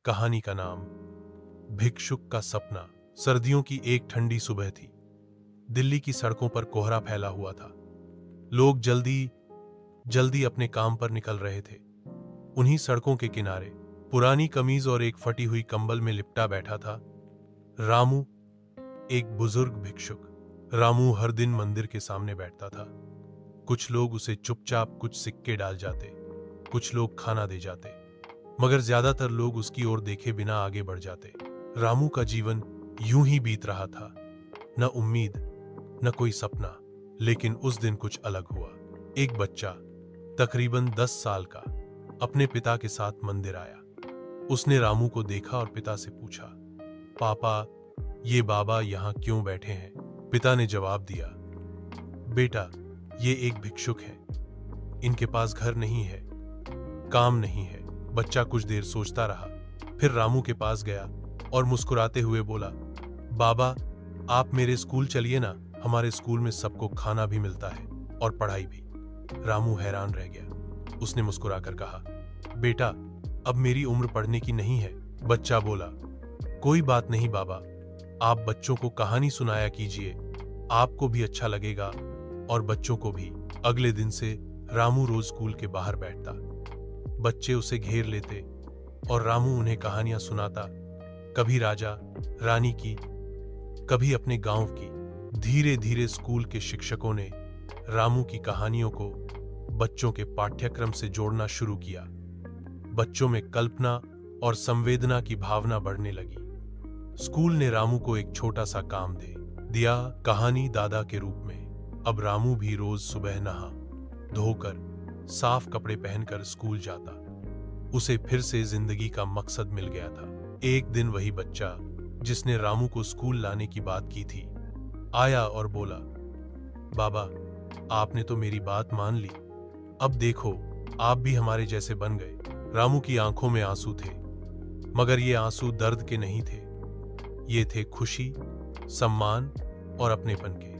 कहानी का नाम भिक्षुक का सपना। सर्दियों की एक ठंडी सुबह थी। दिल्ली की सड़कों पर कोहरा फैला हुआ था। लोग जल्दी जल्दी अपने काम पर निकल रहे थे। उन्हीं सड़कों के किनारे पुरानी कमीज और एक फटी हुई कंबल में लिपटा बैठा था रामू, एक बुजुर्ग भिक्षुक। रामू हर दिन मंदिर के सामने बैठता था। कुछ लोग उसे चुपचाप कुछ सिक्के डाल जाते, कुछ लोग खाना दे जाते, मगर ज्यादातर लोग उसकी ओर देखे बिना आगे बढ़ जाते। रामू का जीवन यूं ही बीत रहा था, न उम्मीद न कोई सपना। लेकिन उस दिन कुछ अलग हुआ। एक बच्चा तकरीबन 10 साल का अपने पिता के साथ मंदिर आया। उसने रामू को देखा और पिता से पूछा, पापा, ये बाबा यहाँ क्यों बैठे हैं? पिता ने जवाब दिया, बेटा, ये एक भिक्षुक है। इनके पास घर नहीं है, काम नहीं है। बच्चा कुछ देर सोचता रहा, फिर रामू के पास गया और मुस्कुराते हुए बोला, बाबा, आप मेरे स्कूल चलिए ना, हमारे स्कूल में सबको खाना भी मिलता है और पढ़ाई भी। रामू हैरान रह गया। उसने मुस्कुराकर कहा, बेटा, अब मेरी उम्र पढ़ने की नहीं है। बच्चा बोला, कोई बात नहीं बाबा, आप बच्चों को कहानी सुनाया कीजिए, आपको भी अच्छा लगेगा और बच्चों को भी। अगले दिन से रामू रोज स्कूल के बाहर बैठता। बच्चे उसे घेर लेते और रामू उन्हें कहानियां सुनाता, कभी राजा रानी की, कभी अपने गांव की। धीरे धीरे स्कूल के शिक्षकों ने रामू की कहानियों को बच्चों के पाठ्यक्रम से जोड़ना शुरू किया। बच्चों में कल्पना और संवेदना की भावना बढ़ने लगी। स्कूल ने रामू को एक छोटा सा काम दे दिया, कहानी दादा के रूप में। अब रामू भी रोज सुबह नहा धोकर साफ कपड़े पहनकर स्कूल जाता। उसे फिर से जिंदगी का मकसद मिल गया था। एक दिन वही बच्चा जिसने रामू को स्कूल लाने की बात की थी आया और बोला, बाबा, आपने तो मेरी बात मान ली, अब देखो आप भी हमारे जैसे बन गए। रामू की आंखों में आंसू थे, मगर ये आंसू दर्द के नहीं थे, ये थे खुशी, सम्मान और अपनेपन के।